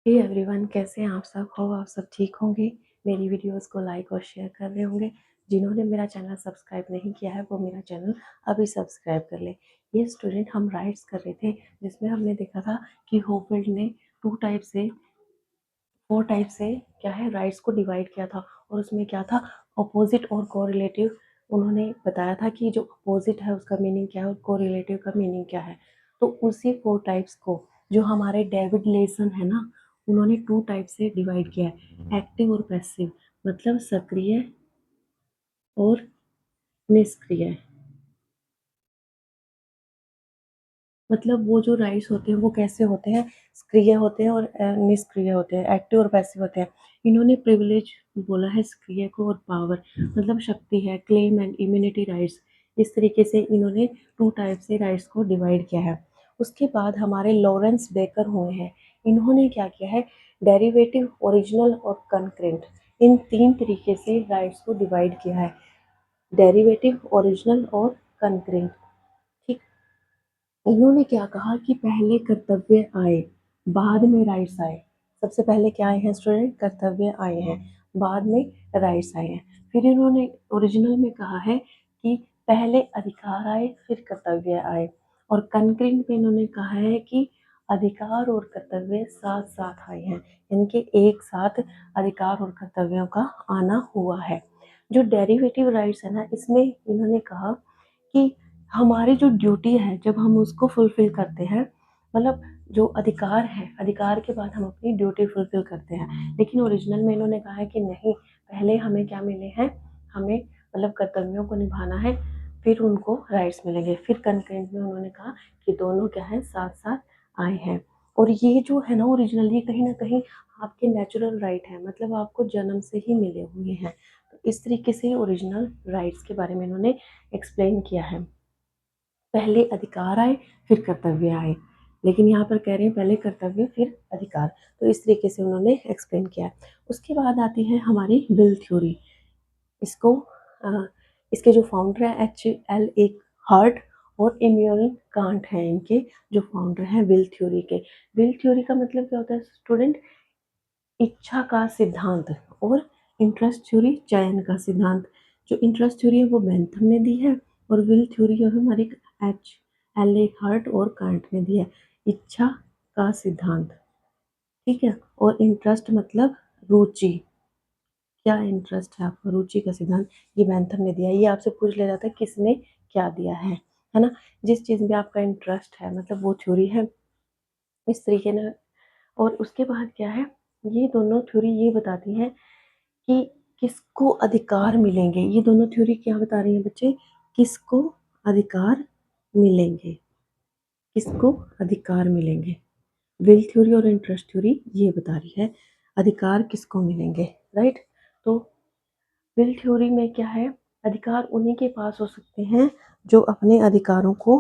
Hey everyone, कैसे हैं आप सब? होप आप सब ठीक होंगे। मेरी वीडियोस को लाइक और शेयर कर रहे होंगे। जिन्होंने मेरा चैनल सब्सक्राइब नहीं किया है वो मेरा चैनल अभी सब्सक्राइब कर ले। ये स्टूडेंट हम राइट्स कर रहे थे, जिसमें हमने देखा था कि होपफील्ड ने फोर टाइप से क्या है राइट्स को डिवाइड किया था। और उसमें क्या था, अपोजिट और कोरिलेटिव। उन्होंने बताया था कि जो अपोजिट है उसका मीनिंग क्या है और कोरिलेटिव का मीनिंग क्या है। तो उसी फोर टाइप्स को जो हमारे डेविड लेसन है ना, उन्होंने टू टाइप से डिवाइड किया है, एक्टिव और पैसिव। मतलब सक्रिय और निष्क्रिय। मतलब वो जो राइट्स होते हैं वो कैसे होते हैं, सक्रिय होते हैं और निष्क्रिय होते हैं, एक्टिव और पैसिव होते हैं। इन्होंने प्रिविलेज बोला है सक्रिय को, और पावर मतलब शक्ति है, क्लेम एंड इम्यूनिटी राइट्स। इस तरीके से इन्होंने टू टाइप से राइट्स को डिवाइड किया है। उसके बाद हमारे लॉरेंस बेकर हुए हैं। इन्होंने क्या किया है, डेरिवेटिव, ओरिजिनल और कंकरेंट, इन तीन तरीके से राइट्स को डिवाइड किया है। डेरिवेटिव, ओरिजिनल और कंकरेंट। ठीक। इन्होंने क्या कहा कि पहले कर्तव्य आए, बाद में राइट्स आए। सबसे पहले क्या आए हैं स्टूडेंट, कर्तव्य आए हैं, बाद में राइट्स आए हैं। फिर इन्होंने ओरिजिनल में कहा है कि पहले अधिकार आए फिर कर्तव्य आए। और कंक्रीट में इन्होंने कहा है कि अधिकार और कर्तव्य साथ साथ आए हैं, यानी कि एक साथ अधिकार और कर्तव्यों का आना हुआ है। जो डेरिवेटिव राइट्स है ना, इसमें इन्होंने कहा कि हमारी जो ड्यूटी है जब हम उसको फुलफिल करते हैं, मतलब जो अधिकार है, अधिकार के बाद हम अपनी ड्यूटी फुलफिल करते हैं। लेकिन ओरिजिनल में इन्होंने कहा है कि नहीं, पहले हमें क्या मिले हैं, हमें मतलब कर्तव्यों को निभाना है, फिर उनको राइट्स मिलेंगे। फिर कंकरेंट में उन्होंने कहा कि दोनों क्या है, साथ साथ आए हैं। और ये जो है ना ओरिजिनल, ये कहीं ना कहीं आपके नेचुरल राइट है, मतलब आपको जन्म से ही मिले हुए हैं। तो इस तरीके से ओरिजिनल राइट्स के बारे में इन्होंने एक्सप्लेन किया है। पहले अधिकार आए फिर कर्तव्य आए, लेकिन यहाँ पर कह रहे हैं पहले कर्तव्य फिर अधिकार। तो इस तरीके से उन्होंने एक्सप्लेन किया है। उसके बाद आती है हमारी विल थ्योरी। इसको इसके जो फाउंडर है H.L.A. हार्ट और इमैनुअल कांट हैं, इनके जो फाउंडर हैं विल थ्योरी के। विल थ्योरी का मतलब क्या होता है स्टूडेंट, इच्छा का सिद्धांत। और इंटरेस्ट थ्योरी, चयन का सिद्धांत। जो इंटरेस्ट थ्योरी है वो बेंथम ने दी है, और विल थ्योरी जो है हमारी H.L.A. हार्ट और कांट ने दी है। इच्छा का सिद्धांत, ठीक है। और इंटरेस्ट मतलब रुचि, क्या इंटरेस्ट है आपका, रुचि का सिद्धांत, ये बेंथम ने दिया है। ये आपसे पूछ लिया जाता है किसने क्या दिया है ना। जिस चीज़ में आपका इंटरेस्ट है मतलब वो थ्योरी है, इस तरीके ने। और उसके बाद क्या है, ये दोनों थ्योरी ये बताती हैं कि किसको अधिकार मिलेंगे। ये दोनों थ्योरी क्या बता रही हैं बच्चे, किसको अधिकार मिलेंगे, किसको अधिकार मिलेंगे। विल थ्योरी और इंटरेस्ट थ्योरी ये बता रही है अधिकार किसको मिलेंगे, राइट। तो विल थ्योरी में क्या है, अधिकार उन्हीं के पास हो सकते हैं जो अपने अधिकारों को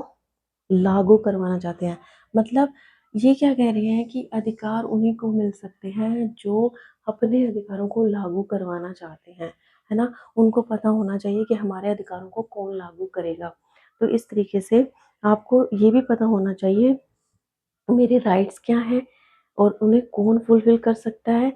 लागू करवाना चाहते हैं। मतलब ये क्या कह रही हैं कि अधिकार उन्हीं को मिल सकते हैं जो अपने अधिकारों को लागू करवाना चाहते हैं, है ना। उनको पता होना चाहिए कि हमारे अधिकारों को कौन लागू करेगा। तो इस तरीके से आपको ये भी पता होना चाहिए मेरे राइट्स क्या हैं और उन्हें कौन फुलफिल कर सकता है।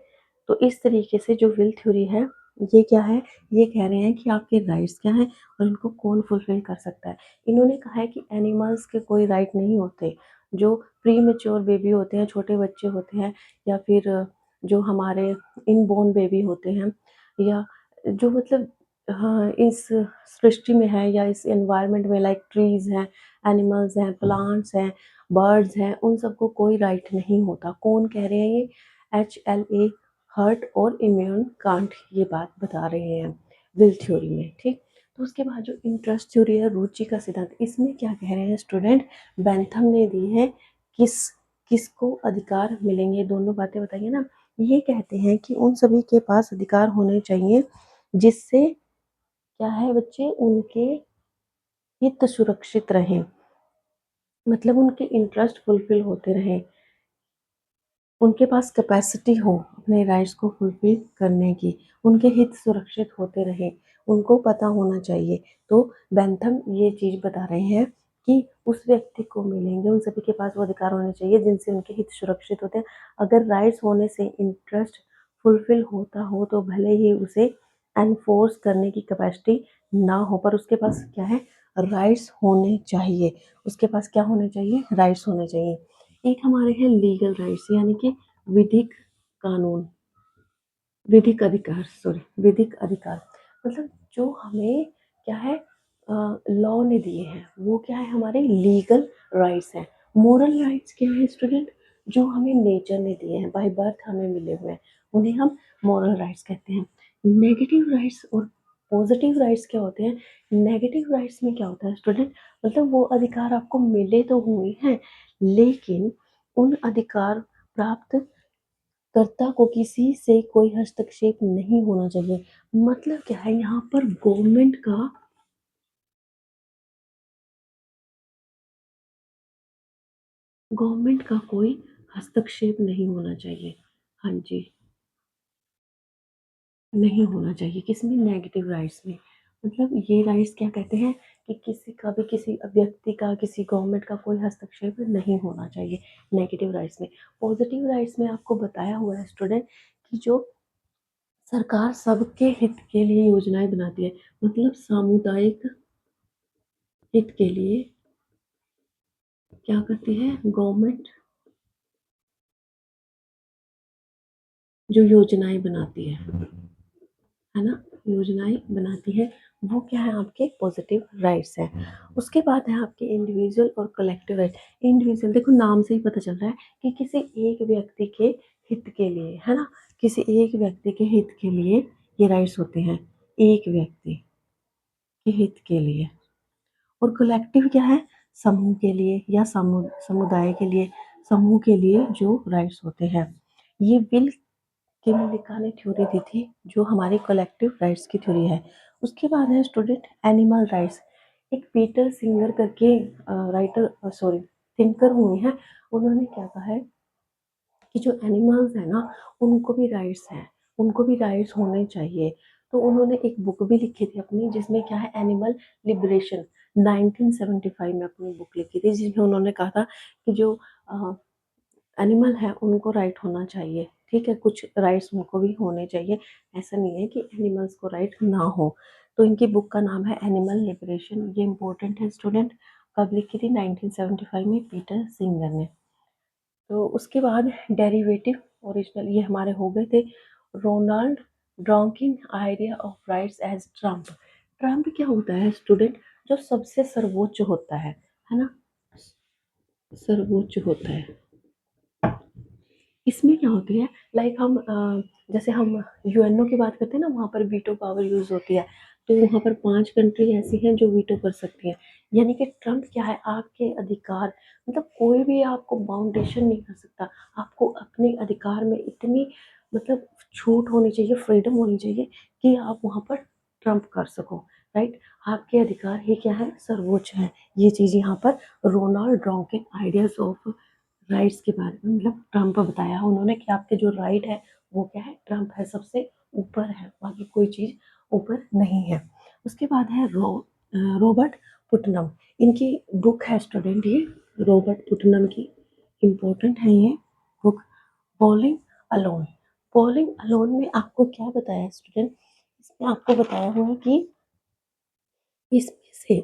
तो इस तरीके से जो विल थ्योरी है ये क्या है, ये कह रहे हैं कि आपके राइट्स क्या हैं और इनको कौन फुलफिल कर सकता है। इन्होंने कहा है कि एनिमल्स के कोई राइट नहीं होते। जो प्री मेच्योर बेबी होते हैं, छोटे बच्चे होते हैं, या फिर जो हमारे इनबोर्न बेबी होते हैं, या जो मतलब हाँ इस सृष्टि में है या इस एनवायरनमेंट में, लाइक ट्रीज हैं, एनिमल्स हैं, प्लांट्स हैं, बर्ड्स हैं, उन सबको कोई राइट नहीं होता। कौन कह रहे हैं ये, H.L.A. हर्ट और इम्यून कांट ये बात बता रहे हैं विल थ्योरी में, ठीक। तो उसके बाद जो इंटरेस्ट थ्योरी है, रुचि का सिद्धांत, इसमें क्या कह रहे हैं स्टूडेंट, बेंथम ने दी है किस किसको अधिकार मिलेंगे, दोनों बातें बताइए ना। ये कहते हैं कि उन सभी के पास अधिकार होने चाहिए जिससे क्या है बच्चे, उनके हित सुरक्षित रहें, मतलब उनके इंटरेस्ट फुलफिल होते रहें, उनके पास कैपेसिटी हो अपने राइट्स को फुलफिल करने की, उनके हित सुरक्षित होते रहे, उनको पता होना चाहिए। तो बेंथम ये चीज़ बता रहे हैं कि उस व्यक्ति को मिलेंगे, उन सभी के पास वो अधिकार होने चाहिए जिनसे उनके हित सुरक्षित होते हैं। अगर राइट्स होने से इंटरेस्ट फुलफिल होता हो तो भले ही उसे एनफोर्स करने की कैपेसिटी ना हो, पर उसके पास क्या है, राइट्स होने चाहिए। उसके पास क्या होने चाहिए, राइट्स होने चाहिए। एक हमारे हैं लीगल राइट्स, यानी कि विधिक कानून, विधिक अधिकार, सॉरी, विधिक अधिकार। मतलब जो हमें क्या है, लॉ ने दिए हैं, वो क्या है, हमारे लीगल राइट्स हैं। मोरल राइट्स क्या है स्टूडेंट, जो हमें नेचर ने दिए हैं, बाय बर्थ हमें मिले हुए हैं, उन्हें हम मोरल राइट्स कहते हैं। नेगेटिव राइट्स और पॉजिटिव राइट्स क्या होते हैं? नेगेटिव राइट्स में क्या होता है स्टूडेंट, मतलब वो अधिकार आपको मिले तो हुए हैं, लेकिन उन अधिकार प्राप्त कर्ता को किसी से कोई हस्तक्षेप नहीं होना चाहिए। मतलब क्या है, यहाँ पर गवर्नमेंट का कोई हस्तक्षेप नहीं होना चाहिए। हाँ जी, नहीं होना चाहिए, किसमें, नेगेटिव राइट्स में। मतलब ये राइट्स क्या कहते हैं कि किसी का भी, किसी व्यक्ति का, किसी गवर्नमेंट का कोई हस्तक्षेप नहीं होना चाहिए नेगेटिव राइट्स में। पॉजिटिव राइट्स में आपको बताया हुआ है स्टूडेंट कि जो सरकार सबके हित के लिए योजनाएं बनाती है, मतलब सामुदायिक हित के लिए क्या करती है गवर्नमेंट, जो योजनाएं बनाती है ना, योजनाएं बनाती है, वो क्या है, आपके पॉजिटिव राइट्स हैं। उसके बाद है आपके इंडिविजुअल और कलेक्टिव राइट। इंडिविजुअल, देखो नाम से ही पता चल रहा है कि किसी एक व्यक्ति के हित के लिए, है ना, किसी एक व्यक्ति के हित के लिए ये राइट्स होते हैं, एक व्यक्ति के हित के लिए। और कलेक्टिव क्या है, समूह के लिए या समुदाय के लिए, समूह के लिए जो राइट्स होते हैं। ये विल किमलिका ने थ्योरी दी थी, जो हमारी कलेक्टिव राइट्स की थ्योरी है। उसके बाद है स्टूडेंट एनिमल राइट्स। एक पीटर सिंगर करके राइटर, सॉरी, थिंकर हुए हैं। उन्होंने क्या कहा है कि जो एनिमल्स हैं ना, उनको भी राइट्स हैं, उनको भी राइट्स होने चाहिए। तो उन्होंने एक बुक भी लिखी थी अपनी, जिसमें क्या है, एनिमल लिबरेशन, 1975 में अपनी बुक लिखी थी, जिसमें उन्होंने कहा था कि जो एनिमल है उनको राइट होना चाहिए। ठीक है, कुछ राइट्स उनको भी होने चाहिए, ऐसा नहीं है कि एनिमल्स को राइट ना हो। तो इनकी बुक का नाम है एनिमल लिबरेशन। ये इंपॉर्टेंट है स्टूडेंट, कब लिखी थी, 1975 में पीटर सिंगर ने। तो उसके बाद डेरिवेटिव ओरिजिनल, ये हमारे हो गए थे। Ronald Dworkin idea of rights as trump. Trump क्या होता है स्टूडेंट, जो सबसे सर्वोच्च होता है ना, सर्वोच्च होता है। इसमें क्या होती है, लाइक हम जैसे हम यूएनओ की बात करते हैं ना, वहाँ पर वीटो पावर यूज़ होती है। तो वहाँ पर 5 कंट्री ऐसी हैं जो वीटो कर सकती हैं। यानी कि ट्रम्प क्या है, आपके अधिकार, मतलब कोई भी आपको बाउंडेशन नहीं कर सकता। आपको अपने अधिकार में इतनी, मतलब छूट होनी चाहिए, फ्रीडम होनी चाहिए कि आप वहाँ पर ट्रम्प कर सको, राइट। आपके अधिकार ही क्या है, सर्वोच्च है। ये चीज़ यहाँ पर रोनाल्ड ड्रॉकिंग आइडियाज़ ऑफ राइट्स के बारे में, मतलब ट्रम्प बताया उन्होंने कि आपके जो राइट है वो क्या है, ट्रम्प है, सबसे ऊपर है, बाकी कोई चीज़ ऊपर नहीं है। उसके बाद है रॉबर्ट पुटनम। इनकी बुक है स्टूडेंट ये, रॉबर्ट पुटनम की, इम्पोर्टेंट है ये book. Bowling alone. Bowling alone में आपको क्या बताया स्टूडेंट, इसमें आपको बताया हुआ है कि इसमें से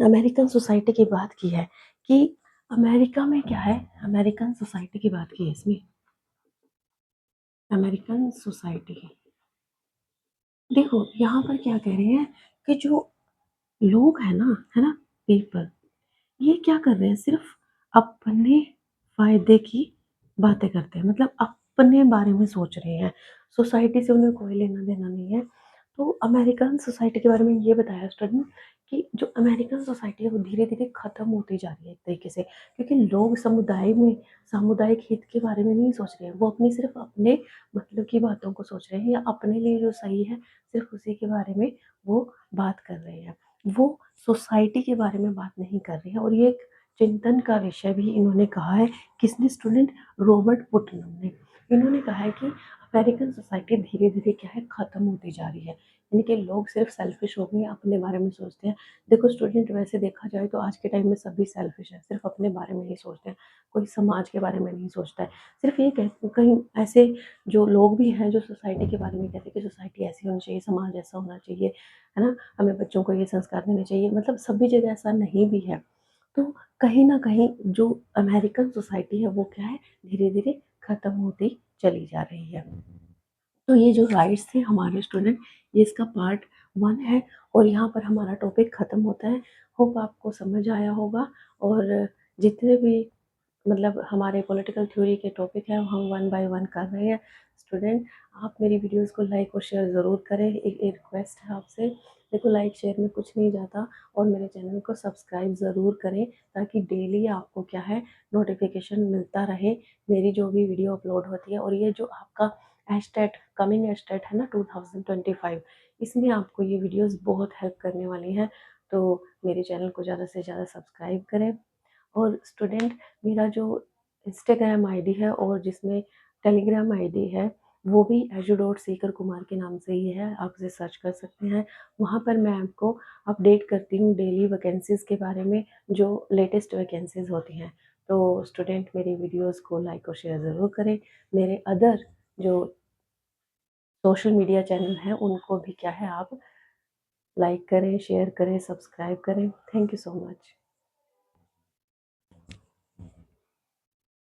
अमेरिकन सोसाइटी की बात की है कि अमेरिका में क्या है, अमेरिकन सोसाइटी की बात की है इसमें, अमेरिकन सोसाइटी। देखो यहाँ पर क्या कह रहे हैं कि जो लोग हैं ना, है ना, पीपल, ये क्या कर रहे हैं, सिर्फ अपने फायदे की बातें करते हैं, मतलब अपने बारे में सोच रहे हैं, सोसाइटी से उन्हें कोई लेना देना नहीं है। तो अमेरिकन सोसाइटी के बारे में ये बताया स्टूडेंट कि जो अमेरिकन सोसाइटी है वो धीरे धीरे खत्म होती जा रही है एक तरीके से, क्योंकि लोग समुदाय में, सामुदायिक हित के बारे में नहीं सोच रहे हैं, वो अपनी सिर्फ अपने मतलब की बातों को सोच रहे हैं, या अपने लिए जो सही है सिर्फ उसी के बारे में वो बात कर रहे हैं। वो सोसाइटी के बारे में बात नहीं कर रही है। और ये एक चिंतन का विषय भी इन्होंने कहा है, किसने स्टूडेंट, रॉबर्ट पुटनम ने। इन्होंने कहा है कि अमेरिकन सोसाइटी धीरे धीरे क्या है, खत्म होती जा रही है। यानी कि लोग सिर्फ़ सेल्फ़िश हो गए हैं, अपने बारे में सोचते हैं। देखो स्टूडेंट, वैसे देखा जाए तो आज के टाइम में सभी सेल्फ़िश हैं, सिर्फ़ अपने बारे में ही सोचते हैं, कोई समाज के बारे में नहीं सोचता है। सिर्फ़ ये कहीं ऐसे जो लोग भी हैं जो सोसाइटी के बारे में कहते हैं कि सोसाइटी ऐसी होनी चाहिए, समाज ऐसा होना चाहिए, है ना? हमें बच्चों को ये संस्कार देने चाहिए, मतलब सभी जगह ऐसा नहीं भी है। तो कहीं न कहीं जो अमेरिकन सोसाइटी है वो क्या है, धीरे-धीरे खत्म होती चली जा रही है। तो ये जो राइट्स थे हमारे स्टूडेंट, ये इसका पार्ट 1 है और यहाँ पर हमारा टॉपिक खत्म होता है। होप आपको समझ आया होगा और जितने भी मतलब हमारे पॉलिटिकल थ्योरी के टॉपिक हैं हम वन बाय वन कर रहे हैं। स्टूडेंट, आप मेरी वीडियोस को लाइक और शेयर ज़रूर करें। एक एक रिक्वेस्ट है आपसे, देखो लाइक शेयर में कुछ नहीं जाता और मेरे चैनल को सब्सक्राइब ज़रूर करें ताकि डेली आपको क्या है, नोटिफिकेशन मिलता रहे मेरी जो भी वीडियो अपलोड होती है। और ये जो आपका हैशटैग कमिंग हैशटैग है ना 2025, इसमें आपको ये वीडियोस बहुत हेल्प करने वाली हैं। तो मेरे चैनल को ज़्यादा से ज़्यादा सब्सक्राइब करें। और स्टूडेंट, मेरा जो इंस्टाग्राम आईडी है और जिसमें टेलीग्राम आईडी है, वो भी एजू सीकर कुमार के नाम से ही है, आप उसे सर्च कर सकते हैं। वहाँ पर मैं आपको अपडेट करती हूँ डेली वैकेंसीज़ के बारे में, जो लेटेस्ट वैकेंसीज़ होती हैं। तो स्टूडेंट, मेरी वीडियोज़ को लाइक और शेयर ज़रूर करें। मेरे अदर जो सोशल मीडिया चैनल हैं, उनको भी क्या है आप लाइक करें, शेयर करें, सब्सक्राइब करें। Thank you so much.